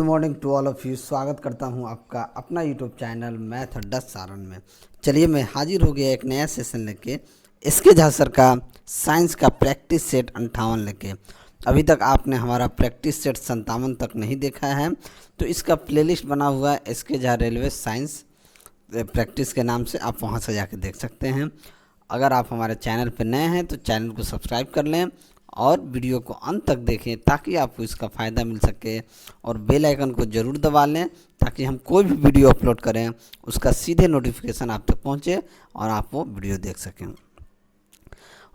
Good morning to all of you. स्वागत करता हूं आपका अपना यूट्यूब चैनल मैथ अड्डा सारण में। चलिए मैं हाजिर हो गया एक नया सेशन लेके, इसके झा सर का साइंस का प्रैक्टिस सेट 58 लेके। अभी तक आपने हमारा प्रैक्टिस सेट 57 तक नहीं देखा है तो इसका प्लेलिस्ट बना हुआ है इसके झा रेलवे साइंस प्रैक्टिस के नाम से, आप वहां से जाके देख सकते हैं। अगर आप हमारे चैनल पर नए हैं तो चैनल को सब्सक्राइब कर लें और वीडियो को अंत तक देखें ताकि आपको इसका फ़ायदा मिल सके, और बेल आइकन को ज़रूर दबा लें ताकि हम कोई भी वीडियो अपलोड करें उसका सीधे नोटिफिकेशन आप तक पहुंचे और आप वो वीडियो देख सकें।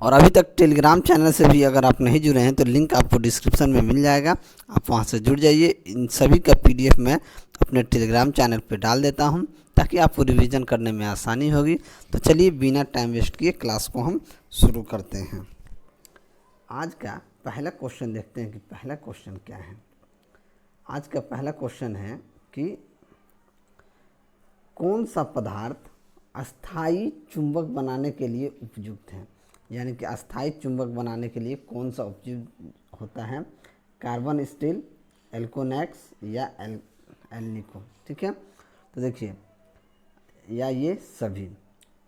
और अभी तक टेलीग्राम चैनल से भी अगर आप नहीं जुड़े हैं तो लिंक आपको डिस्क्रिप्शन में मिल जाएगा, आप वहां से जुड़ जाइए। इन सभी का PDF मैं अपने टेलीग्राम चैनल पे डाल देता हूं ताकि आपको रिवीजन करने में आसानी होगी। तो चलिए बिना टाइम वेस्ट किए क्लास को हम शुरू करते हैं। आज का पहला क्वेश्चन देखते हैं कि पहला क्वेश्चन क्या है। आज का पहला क्वेश्चन है कि कौन सा पदार्थ अस्थाई चुंबक बनाने के लिए उपयुक्त है, यानी कि अस्थाई चुंबक बनाने के लिए कौन सा उपयुक्त होता है। कार्बन स्टील, एल्कोनेक्स या एल्निको। ठीक है, तो देखिए या ये सभी।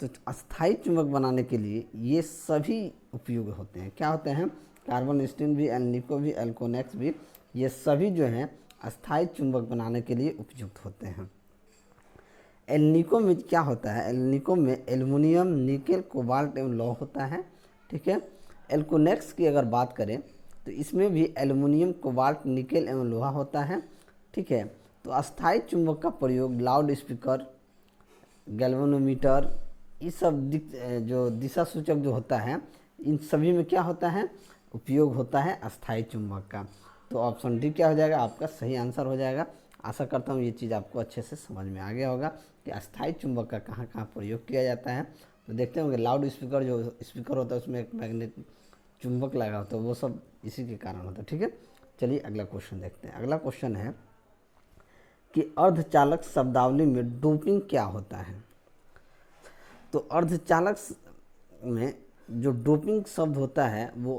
तो अस्थाई चुंबक बनाने के लिए ये सभी उपयोग होते हैं। क्या होते हैं? कार्बन स्टील भी, एल्निको भी, एल्कोनेक्स भी, ये सभी जो हैं अस्थाई चुंबक बनाने के लिए उपयुक्त होते हैं। एल्निको में क्या होता है? एल्निको में एल्युमिनियम, निकेल, कोबाल्ट एवं लौह होता है। ठीक है। एल्कोनेक्स की अगर बात करें तो इसमें भी एल्युमिनियम, कोबाल्ट, निकेल एवं लोहा होता है। ठीक है। तो अस्थाई चुंबक का प्रयोग लाउड स्पीकर, गैल्वेनोमीटर, ये सब जो दिशा सूचक जो होता है इन सभी में क्या होता है? उपयोग होता है अस्थाई चुंबक का। तो ऑप्शन डी क्या हो जाएगा? आपका सही आंसर हो जाएगा। आशा करता हूँ ये चीज़ आपको अच्छे से समझ में आ गया होगा कि अस्थाई चुंबक का कहाँ कहाँ प्रयोग किया जाता है। तो देखते होंगे लाउड स्पीकर जो स्पीकर होता है उसमें एक मैग्नेट चुंबक लगा होता है, वो सब इसी के कारण होता है। ठीक है, चलिए अगला क्वेश्चन देखते हैं। अगला क्वेश्चन है कि अर्धचालक शब्दावली में डोपिंग क्या होता है। तो अर्धचालक में जो डोपिंग शब्द होता है वो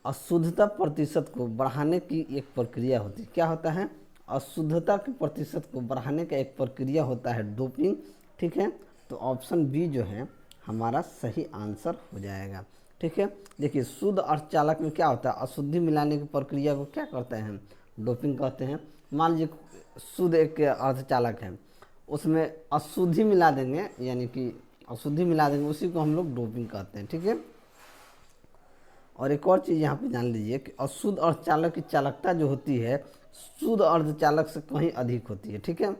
अशुद्धता प्रतिशत को बढ़ाने की एक प्रक्रिया होती है। क्या होता है? अशुद्धता के प्रतिशत को बढ़ाने का एक प्रक्रिया होता है डोपिंग। ठीक है, तो ऑप्शन बी जो है हमारा सही आंसर हो जाएगा। ठीक है, देखिए शुद्ध अर्धचालक में क्या होता है? अशुद्धि मिलाने की प्रक्रिया को क्या कहते हैं? डोपिंग कहते हैं। मान लीजिए शुद्ध एक अर्धचालक है, उसमें अशुद्धि मिला देंगे, यानी कि अशुद्धि मिला देंगे, उसी को हम लोग डोपिंग कहते हैं। ठीक है, और एक और चीज़ यहाँ पे जान लीजिए कि अशुद्ध अर्धचालक की चालकता जो होती है शुद्ध अर्धचालक से कहीं अधिक होती है। ठीक है,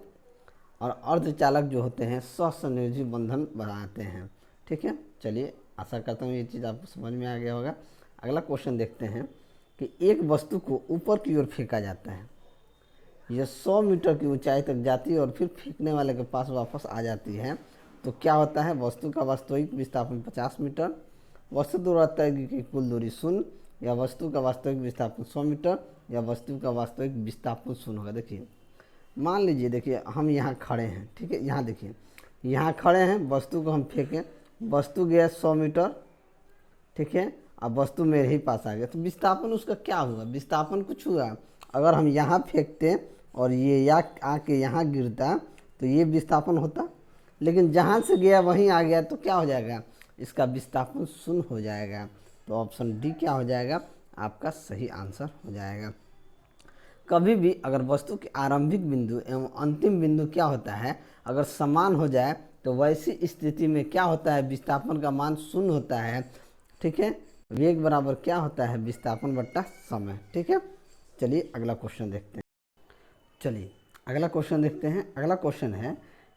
और अर्धचालक जो होते हैं सहसंयोजी बंधन बनाते हैं। ठीक है, चलिए आशा करता हूँ ये चीज़ आपको समझ में आ गया होगा। अगला क्वेश्चन देखते हैं कि एक वस्तु को ऊपर की ओर फेंका जाता है, यह 100 मीटर की ऊंचाई तक जाती है और फिर फेंकने वाले के पास वापस आ जाती है, तो क्या होता है? वस्तु का वास्तविक विस्थापन 50 मीटर, वस्तु द्वारा तय की कुल दूरी 0, या वस्तु का वास्तविक विस्थापन 100 मीटर, या वस्तु का वास्तविक विस्थापन 0 होगा। देखिए मान लीजिए, देखिए हम यहाँ खड़े हैं। ठीक है, यहाँ देखिए यहाँ खड़े हैं, वस्तु को हम फेंकें, वस्तु गया 100 मीटर। ठीक है, अब वस्तु मेरे ही पास आ गया, तो विस्थापन उसका क्या हुआ? विस्थापन कुछ हुआ। अगर हम यहाँ फेंकते और ये या आके यहाँ गिरता तो ये विस्थापन होता, लेकिन जहाँ से गया वहीं आ गया तो क्या हो जाएगा? इसका विस्थापन 0 हो जाएगा। तो ऑप्शन डी क्या हो जाएगा? आपका सही आंसर हो जाएगा। कभी भी अगर वस्तु के आरंभिक बिंदु एवं अंतिम बिंदु क्या होता है, अगर समान हो जाए तो वैसी स्थिति में क्या होता है? विस्थापन का मान 0 होता है। ठीक है, वेग बराबर क्या होता है? विस्थापन बट्टा समय। ठीक है, चलिए अगला क्वेश्चन देखते हैं। चलिए अगला क्वेश्चन देखते हैं। अगला क्वेश्चन है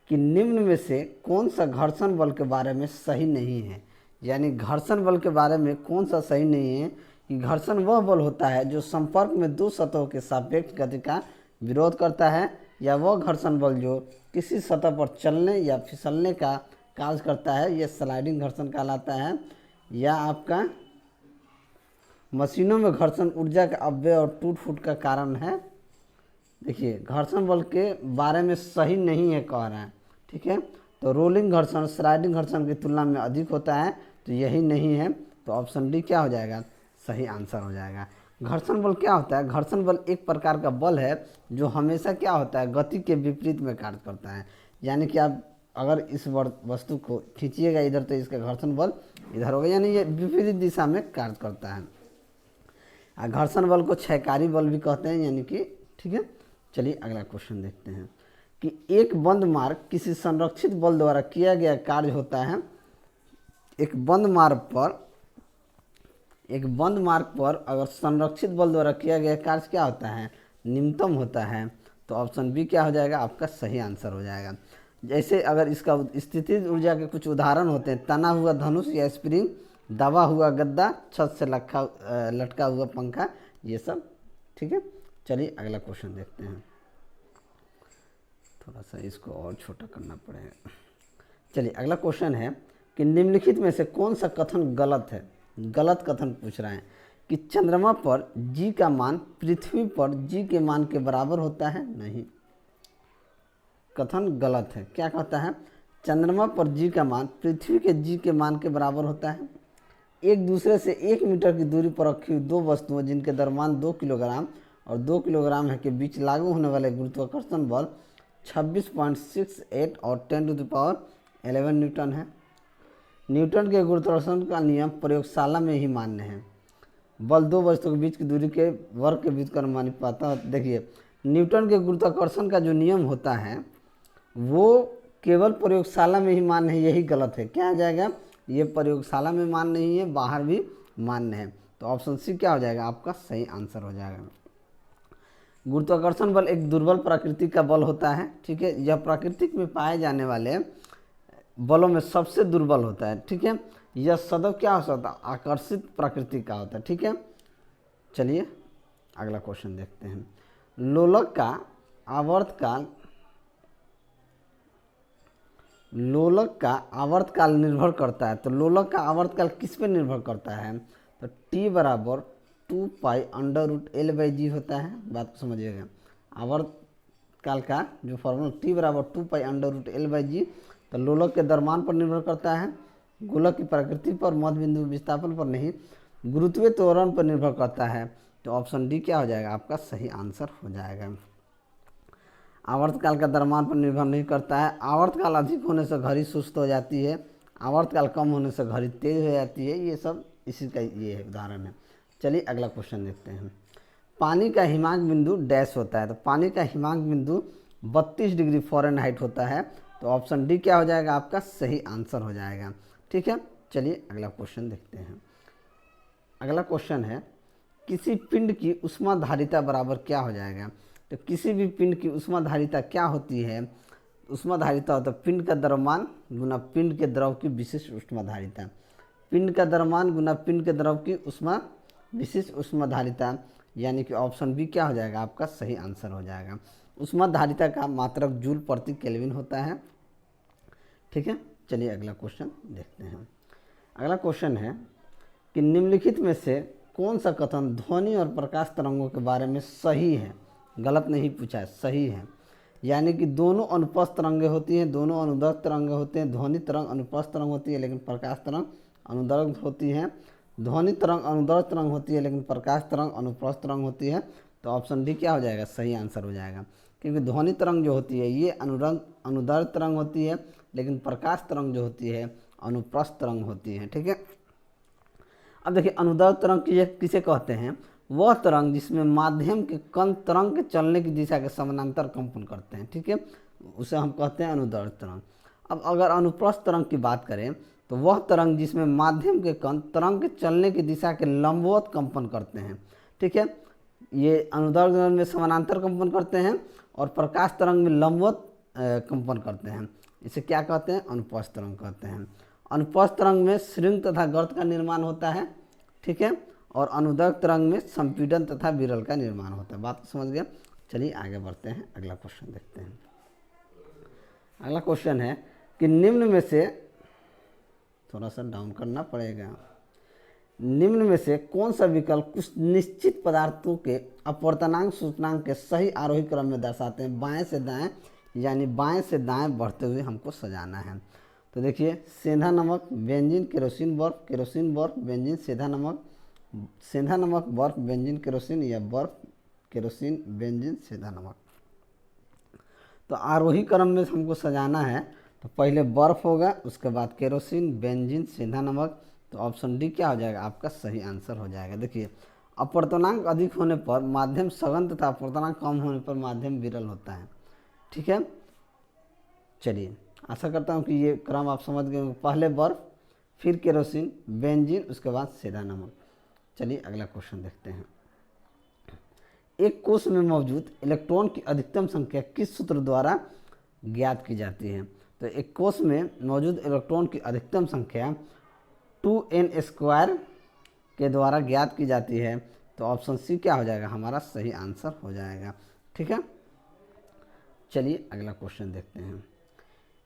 कि निम्न में से कौन सा घर्षण बल के बारे में सही नहीं है, यानी घर्षण बल के बारे में कौन सा सही नहीं है कि घर्षण वह बल होता है जो संपर्क में दो सतहों के सापेक्ष गति का विरोध करता है, या वह घर्षण बल जो किसी सतह पर चलने या फिसलने का कार्य करता है, यह स्लाइडिंग घर्षण कहलाता है, या आपका मशीनों में घर्षण ऊर्जा का अपव्यय और टूट फूट का कारण है। देखिए घर्षण बल के बारे में सही नहीं है कह रहा है। ठीक है, तो रोलिंग घर्षण स्लाइडिंग घर्षण की तुलना में अधिक होता है, तो यही नहीं है। तो ऑप्शन डी क्या हो जाएगा? सही आंसर हो जाएगा। घर्षण बल क्या होता है? घर्षण बल एक प्रकार का बल है जो हमेशा क्या होता है, गति के विपरीत में कार्य करता है। यानी कि आप अगर इस वस्तु को खींचिएगा इधर तो इसका घर्षण बल इधर होगा, यानी ये विपरीत दिशा में कार्य करता है। घर्षण बल को क्षयकारी बल भी कहते हैं, यानी कि ठीक है। चलिए अगला क्वेश्चन देखते हैं कि एक बंद मार्ग किसी संरक्षित बल द्वारा किया गया कार्य होता है। एक बंद मार्ग पर अगर संरक्षित बल द्वारा किया गया कार्य क्या होता है? न्यूनतम होता है। तो ऑप्शन बी क्या हो जाएगा? आपका सही आंसर हो जाएगा। जैसे अगर इसका स्थितिज ऊर्जा के कुछ उदाहरण होते हैं, तना हुआ धनुष या स्प्रिंग, दबा हुआ गद्दा, छत से लटका हुआ पंखा, ये सब। ठीक है, चलिए अगला क्वेश्चन देखते हैं। थोड़ा सा इसको और छोटा करना पड़ेगा। चलिए अगला क्वेश्चन है कि निम्नलिखित में से कौन सा कथन गलत है? गलत कथन पूछ रहा है कि चंद्रमा पर जी का मान पृथ्वी पर जी के मान के बराबर होता है। नहीं, कथन गलत है। क्या कहता है? चंद्रमा पर जी का मान पृथ्वी के जी के मान के बराबर होता है। एक दूसरे से 1 मीटर की दूरी पर रखी हुई दो वस्तुओं जिनके द्रव्यमान 2 किलोग्राम और 2 किलोग्राम है के बीच लागू होने वाले गुरुत्वाकर्षण बल 26.68 और 10⁻11 न्यूटन है। न्यूटन के गुरुत्वाकर्षण का नियम प्रयोगशाला में ही मान्य है। बल दो वस्तुओं के बीच की दूरी के वर्ग के बीच का अनुमानित पाता है। देखिए, न्यूटन के गुरुत्वाकर्षण का जो नियम होता है वो केवल प्रयोगशाला में ही मान्य है, यही गलत है। क्या आ जाएगा? ये प्रयोगशाला में मान्य नहीं है, बाहर भी मान्य है। तो ऑप्शन सी क्या हो जाएगा? आपका सही आंसर हो जाएगा। गुरुत्वाकर्षण बल एक दुर्बल प्रकृति का बल होता है। ठीक है, यह प्राकृतिक में पाए जाने वाले बलों में सबसे दुर्बल होता है। ठीक है, यह सदैव क्या हो सकता है? आकर्षित प्रकृति का होता है। ठीक है, चलिए अगला क्वेश्चन देखते हैं। लोलक का आवर्तकाल निर्भर करता है। तो लोलक का आवर्तकाल किस पे निर्भर करता है? तो T बराबर 2π√L/g होता है। बात को समझिएगा। आवर्तकाल का जो फॉर्मूला T बराबर 2π√L/g, तो लोलक के द्रव्यमान पर निर्भर करता है, गोलक की प्रकृति पर, मध्य बिंदु विस्थापन पर नहीं, गुरुत्वीय त्वरण पर निर्भर करता है। तो ऑप्शन डी क्या हो जाएगा? आपका सही आंसर हो जाएगा। आवर्तकाल का द्रव्यमान पर निर्भर नहीं करता है। आवर्तकाल अधिक होने से घड़ी सुस्त हो जाती है, आवर्तकाल कम होने से घड़ी तेज हो जाती है। ये सब इसी का ये है उदाहरण है। चलिए अगला क्वेश्चन देखते हैं। पानी का हिमांक बिंदु डैश होता है। तो पानी का हिमांक बिंदु 32 डिग्री फ़ारेनहाइट होता है। तो ऑप्शन डी क्या हो जाएगा? आपका सही आंसर हो जाएगा। ठीक है, चलिए अगला क्वेश्चन देखते हैं। अगला क्वेश्चन है किसी पिंड की ऊष्माधारिता बराबर क्या हो जाएगा? तो किसी भी पिंड की ऊष्माधारिता क्या होती है? ऊष्माधारिता होता है पिंड का द्रव्यमान गुना पिंड के द्रव की विशिष्ट ऊष्माधारिता। पिंड का द्रव्यमान गुना पिंड के द्रव की विशिष्ट ऊष्माधारिता, यानी कि ऑप्शन बी क्या हो जाएगा? आपका सही आंसर हो जाएगा। ऊष्माधारिता का मात्रक जूल प्रति केल्विन होता है। ठीक है, चलिए अगला क्वेश्चन देखते हैं। अगला क्वेश्चन है कि निम्नलिखित में से कौन सा कथन ध्वनि और प्रकाश तरंगों के बारे में सही है? गलत नहीं पूछा है, सही है। यानी कि दोनों अनुप्रस्थ तरंगें होती हैं, दोनों अनुदैर्ध्य तरंगें होते हैं। ध्वनि तरंग अनुप्रस्थ तरंग होती है लेकिन प्रकाश तरंग अनुदैर्ध्य होती है। ध्वनि तरंग अनुदैर्ध्य तरंग होती है लेकिन प्रकाश तरंग अनुप्रस्थ तरंग होती है। तो ऑप्शन डी क्या हो जाएगा? सही आंसर हो जाएगा। क्योंकि ध्वनि तरंग जो होती है ये अनुदैर्ध्य तरंग होती है, लेकिन प्रकाश तरंग जो होती है अनुप्रस्थ तरंग होती है। ठीक है, अब देखिए अनुदैर्ध्य तरंग किसे कहते हैं? वह तरंग जिसमें माध्यम के कण तरंग के चलने की दिशा के समानांतर कंपन करते हैं। ठीक है, उसे हम कहते हैं अनुदैर्ध्य तरंग। अब अगर अनुप्रस्थ तरंग की बात करें तो वह तरंग जिसमें माध्यम के कण तरंग के चलने की दिशा के लंबवत कंपन करते हैं। ठीक है, ये अनुदैर्ध्य तरंग में समानांतर कंपन करते हैं और प्रकाश तरंग में लंबवत कंपन करते हैं। इसे क्या कहते हैं? अनुप्रस्थ तरंग कहते हैं। अनुप्रस्थ तरंग में श्रृंग तथा गर्त का निर्माण होता है। ठीक है, और अनुदैर्ध्य तरंग में संपीड़न तथा विरल का निर्माण होता है। बात समझ गया? चलिए आगे बढ़ते हैं, अगला क्वेश्चन देखते हैं। अगला क्वेश्चन है कि निम्न में से, थोड़ा सा डाउन करना पड़ेगा, निम्न में से कौन सा विकल्प कुछ निश्चित पदार्थों के अपवर्तनांक सूचकांक के सही आरोही क्रम में दर्शाते हैं? बाएं से दाएं, यानी बाएं से दाएं बढ़ते हुए हमको सजाना है। तो देखिए, सेंधा नमक, बेंजीन, केरोसिन बर्फ, बेंजीन, सेंधा नमक, सेंधा नमक, बर्फ, बेंजीन, केरोसिन, या बर्फ, केरोसिन, बेंजीन, सेंधा नमक। तो आरोही क्रम में हमको सजाना है, तो पहले बर्फ होगा, उसके बाद केरोसिन, बेंजीन, सेंधा नमक। तो ऑप्शन डी क्या हो जाएगा आपका सही आंसर हो जाएगा। देखिए, अपर्तनांक अधिक होने पर माध्यम सघन तथा अपर्तनांक कम होने पर माध्यम विरल होता है। ठीक है, चलिए आशा करता हूँ कि ये क्रम आप समझ गए होंगे। पहले बर्फ, फिर केरोसिन, बेंजीन, उसके बाद सेंधा नमक। चलिए अगला क्वेश्चन देखते हैं। एक कोश में मौजूद इलेक्ट्रॉन की अधिकतम संख्या किस सूत्र द्वारा ज्ञात की जाती है? तो एक कोश में मौजूद इलेक्ट्रॉन की अधिकतम संख्या 2n² के द्वारा ज्ञात की जाती है। तो ऑप्शन सी क्या हो जाएगा हमारा सही आंसर हो जाएगा। ठीक है, चलिए अगला क्वेश्चन देखते हैं।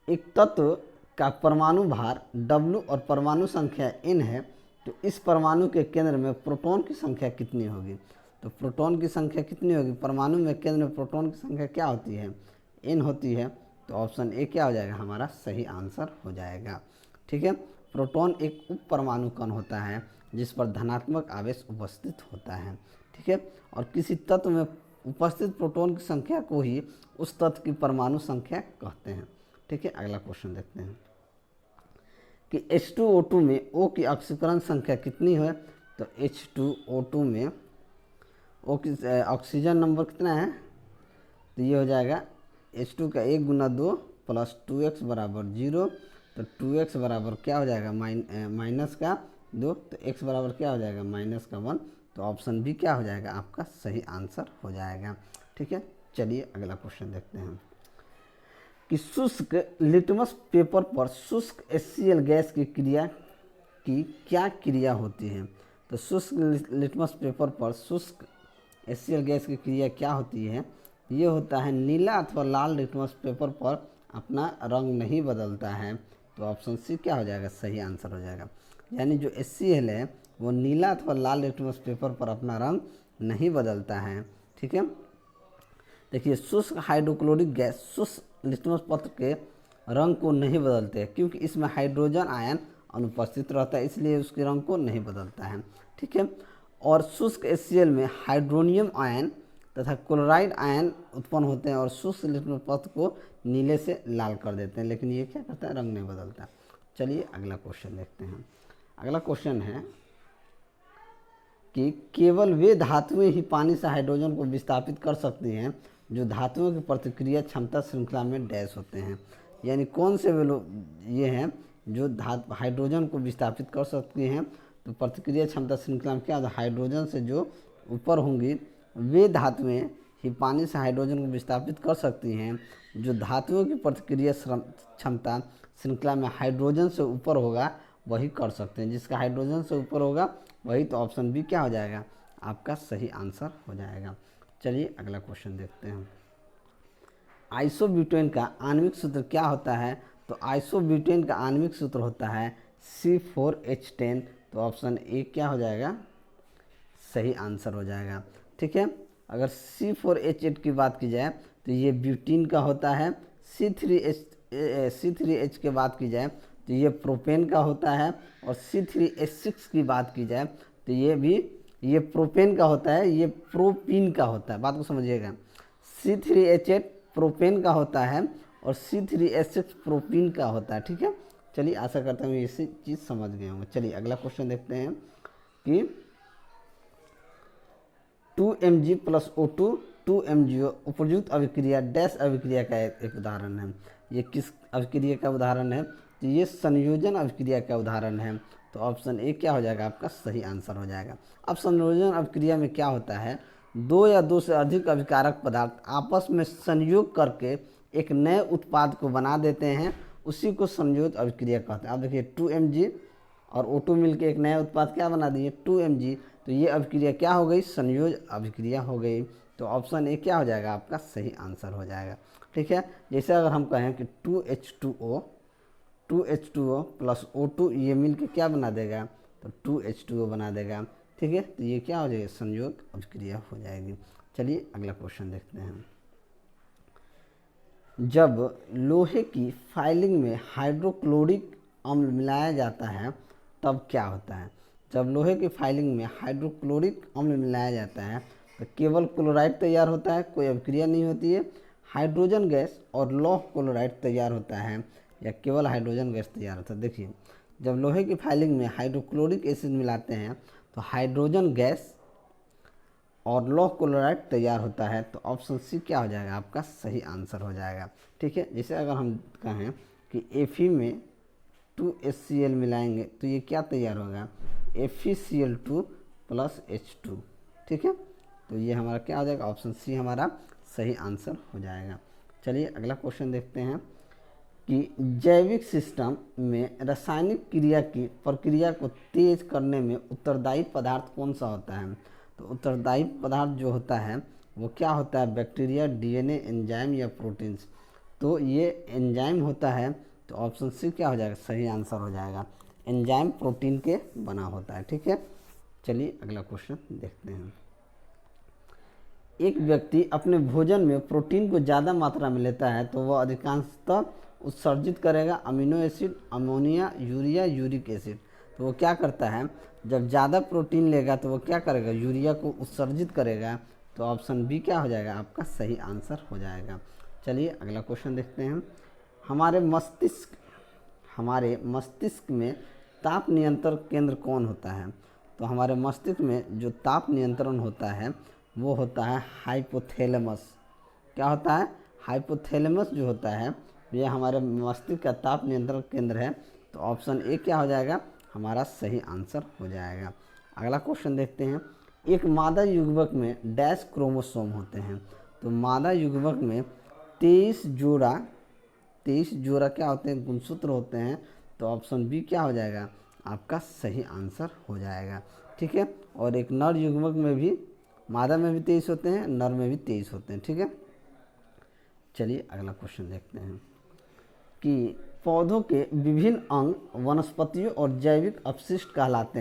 एक तत्व का परमाणु भार W और परमाणु संख्या n है, तो इस परमाणु के केंद्र में प्रोटॉन की संख्या कितनी होगी? तो प्रोटॉन की संख्या कितनी होगी? परमाणु में केंद्र में प्रोटॉन की संख्या क्या होती है? n होती है। तो ऑप्शन ए क्या हो जाएगा हमारा सही आंसर हो जाएगा। ठीक है, प्रोटॉन एक उप परमाणु कण होता है जिस पर धनात्मक आवेश उपस्थित होता है। ठीक है, और किसी तत्व में उपस्थित प्रोटॉन की संख्या को ही उस तत्व की परमाणु संख्या कहते हैं। ठीक है, अगला क्वेश्चन देखते हैं कि H2O2 में O की ऑक्सीकरण संख्या कितनी है? तो H2O2 में O की ऑक्सीजन नंबर कितना है? तो ये हो जाएगा H2 का 1 × 2 + 2x = 0। तो 2x बराबर क्या हो जाएगा माइनस का 2, तो x बराबर क्या हो जाएगा -1। तो ऑप्शन बी क्या हो जाएगा आपका सही आंसर हो जाएगा। ठीक है, चलिए अगला क्वेश्चन देखते हैं कि शुष्क लिटमस पेपर पर शुष्क HCl गैस की क्रिया की क्या क्रिया होती है? तो शुष्क लिटमस पेपर पर शुष्क HCl गैस की क्रिया क्या होती है? ये होता है नीला अथवा लाल लिटमस पेपर पर अपना रंग नहीं बदलता है। तो ऑप्शन सी क्या हो जाएगा सही आंसर हो जाएगा। यानी जो HCl है वो नीला अथवा लाल लिटमस पेपर पर अपना रंग नहीं बदलता है। ठीक है, देखिए शुष्क हाइड्रोक्लोरिक गैस शुष्क लिटमस पत्र के रंग को नहीं बदलते क्योंकि इसमें हाइड्रोजन आयन अनुपस्थित रहता है, इसलिए उसके रंग को नहीं बदलता है। ठीक है, और शुष्क HCl में हाइड्रोनियम आयन तथा क्लोराइड आयन उत्पन्न होते हैं और शुष्क लिटमस पत्र को नीले से लाल कर देते हैं, लेकिन ये क्या करता है रंग नहीं बदलता। चलिए अगला क्वेश्चन देखते हैं। अगला क्वेश्चन है कि केवल वे धातुएं ही पानी से हाइड्रोजन को विस्थापित कर सकती हैं जो धातुओं की प्रतिक्रिया क्षमता श्रृंखला में डैश होते हैं। यानी कौन से वे लोग ये हैं जो हाइड्रोजन को विस्थापित कर सकती हैं? तो प्रतिक्रिया क्षमता श्रृंखला में क्या होता है हाइड्रोजन से जो ऊपर होंगी वे धातुएं ही पानी से हाइड्रोजन को विस्थापित कर सकती हैं जो धातुओं की प्रतिक्रिया क्षमता श्रृंखला में हाइड्रोजन से ऊपर होगा वही कर सकते हैं। जिसका हाइड्रोजन से ऊपर होगा वही, तो ऑप्शन बी क्या हो जाएगा आपका सही आंसर हो जाएगा। चलिए अगला क्वेश्चन देखते हैं। आइसोब्यूटेन का आणविक सूत्र क्या होता है? तो आइसोब्यूटेन का आणविक सूत्र होता है C4H10। तो ऑप्शन ए क्या हो जाएगा सही आंसर हो जाएगा। ठीक है, अगर C4H8 की बात की जाए तो ये ब्यूटीन का होता है। C3H की बात की जाए तो ये प्रोपेन का होता है, और C3H6 की बात की जाए तो ये प्रोपेन का होता है, ये प्रोपीन का होता है। बात को समझिएगा, C3H8 प्रोपेन का होता है और C3H6 प्रोपीन का होता है। ठीक है, चलिए आशा करता हूँ ये चीज़ समझ गए होंगे। चलिए अगला क्वेश्चन देखते हैं कि 2Mg + O2 2MgO उपयुक्त अभिक्रिया डैश अभिक्रिया का एक उदाहरण है। ये किस अभिक्रिया का उदाहरण है? तो ये संयोजन अभिक्रिया का उदाहरण है। तो ऑप्शन ए क्या हो जाएगा आपका सही आंसर हो जाएगा। अब संयोजन अभिक्रिया में क्या होता है, दो या दो से अधिक अभिकारक पदार्थ आपस में संयोग करके एक नए उत्पाद को बना देते हैं, उसी को संयोजन अभिक्रिया कहते हैं। अब देखिए 2Mg और O2 मिलकर एक नया उत्पाद क्या बना दिए 2Mg। तो ये अभिक्रिया क्या हो गई संयोज अभिक्रिया हो गई। तो ऑप्शन ए क्या हो जाएगा आपका सही आंसर हो जाएगा। ठीक है, जैसे अगर हम कहें कि 2H2O + O2 ये मिलके क्या बना देगा, तो 2H2O बना देगा। ठीक है, तो ये क्या हो जाएगा संयोग अभिक्रिया हो जाएगी। चलिए अगला क्वेश्चन देखते हैं। जब लोहे की फाइलिंग में हाइड्रोक्लोरिक अम्ल मिलाया जाता है तब क्या होता है? जब लोहे की फाइलिंग में हाइड्रोक्लोरिक अम्ल मिलाया जाता है तो केवल क्लोराइड तैयार होता है, कोई अभिक्रिया नहीं होती है। हाइड्रोजन गैस और लौह क्लोराइड तैयार होता है या केवल हाइड्रोजन गैस तैयार होता है। देखिए, जब लोहे की फाइलिंग में हाइड्रोक्लोरिक एसिड मिलाते हैं तो हाइड्रोजन गैस और लौह क्लोराइड तैयार होता है। तो ऑप्शन सी क्या हो जाएगा, आपका सही आंसर हो जाएगा। ठीक है, जैसे अगर हम कहें कि Fe में 2HCl मिलाएंगे तो ये क्या तैयार होगा, FeCl2 + H2। ठीक है, तो ये हमारा क्या हो जाएगा, ऑप्शन सी हमारा सही आंसर हो जाएगा। चलिए अगला क्वेश्चन देखते हैं कि जैविक सिस्टम में रासायनिक क्रिया की प्रक्रिया को तेज करने में उत्तरदायी पदार्थ कौन सा होता है। तो उत्तरदायी पदार्थ जो होता है वो क्या होता है, बैक्टीरिया, DNA, एंजाइम या प्रोटीन्स। तो ये एंजाइम होता है, तो ऑप्शन सी क्या हो जाएगा, सही आंसर हो जाएगा। एंजाइम प्रोटीन के बना होता है। ठीक है, चलिए अगला क्वेश्चन देखते हैं। एक व्यक्ति अपने भोजन में प्रोटीन को ज़्यादा मात्रा में लेता है तो वह अधिकांशतः उत्सर्जित करेगा amino acid, ammonia, urea, uric acid. तो वो क्या करता है, जब ज़्यादा प्रोटीन लेगा तो वो क्या करेगा, यूरिया को उत्सर्जित करेगा। तो ऑप्शन बी क्या हो जाएगा, आपका सही आंसर हो जाएगा। चलिए अगला क्वेश्चन देखते हैं। हमारे मस्तिष्क में ताप नियंत्रण केंद्र कौन होता है। तो हमारे मस्तिष्क में जो ताप नियंत्रण होता है वो होता है हाइपोथैलेमस। क्या होता है, हाइपोथैलेमस जो होता है ये हमारे मस्तिष्क का ताप नियंत्रण केंद्र है। तो ऑप्शन ए क्या हो जाएगा, हमारा सही आंसर हो जाएगा। अगला क्वेश्चन देखते हैं। एक मादा युग्मक में डैश क्रोमोसोम होते हैं। तो मादा युग्मक में 23 जोड़ा क्या होते हैं, गुणसूत्र होते हैं। तो ऑप्शन बी क्या हो जाएगा, आपका सही आंसर हो जाएगा। ठीक है, और एक नर युग्मक में भी, मादा में भी 23 होते हैं, नर में भी 23 होते हैं। ठीक है, चलिए अगला क्वेश्चन देखते हैं कि पौधों के विभिन्न अंग वनस्पतियों और जैविक अपशिष्ट कहलाते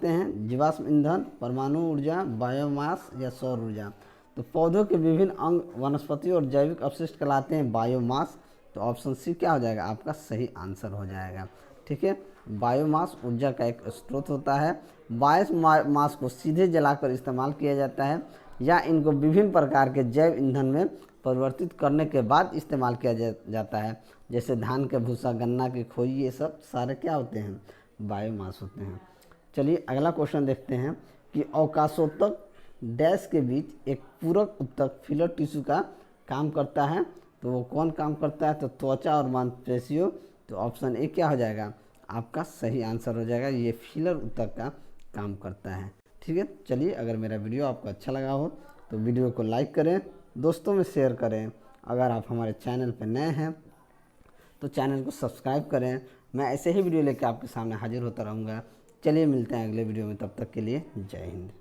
हैं जीवाश्म ईंधन, परमाणु ऊर्जा, बायोमास या सौर ऊर्जा। तो पौधों के विभिन्न अंग वनस्पतियों और जैविक अपशिष्ट कहलाते हैं बायोमास। तो ऑप्शन सी क्या हो जाएगा, आपका सही आंसर हो जाएगा। ठीक है, बायोमास ऊर्जा का एक स्रोत होता है। बायोमास को सीधे जलाकर इस्तेमाल किया जाता है या इनको विभिन्न प्रकार के जैव ईंधन में परिवर्तित करने के बाद इस्तेमाल किया जाता है। जैसे धान के भूसा, गन्ना की खोई, ये सब सारे क्या होते हैं, बायोमास होते हैं। चलिए अगला क्वेश्चन देखते हैं कि अवकाशोत्तक डैश के बीच एक पूरक उत्तक फिलर टिश्यू का काम करता है। तो वो कौन काम करता है, तो त्वचा और मांसपेशियों। तो ऑप्शन ए क्या हो जाएगा, आपका सही आंसर हो जाएगा, ये फिलर उत्तक का काम करता है। ठीक है, चलिए अगर मेरा वीडियो आपको अच्छा लगा हो तो वीडियो को लाइक करें, दोस्तों में शेयर करें। अगर आप हमारे चैनल पर नए हैं तो चैनल को सब्सक्राइब करें। मैं ऐसे ही वीडियो लेकर आपके सामने हाजिर होता रहूँगा। चलिए मिलते हैं अगले वीडियो में, तब तक के लिए जय हिंद।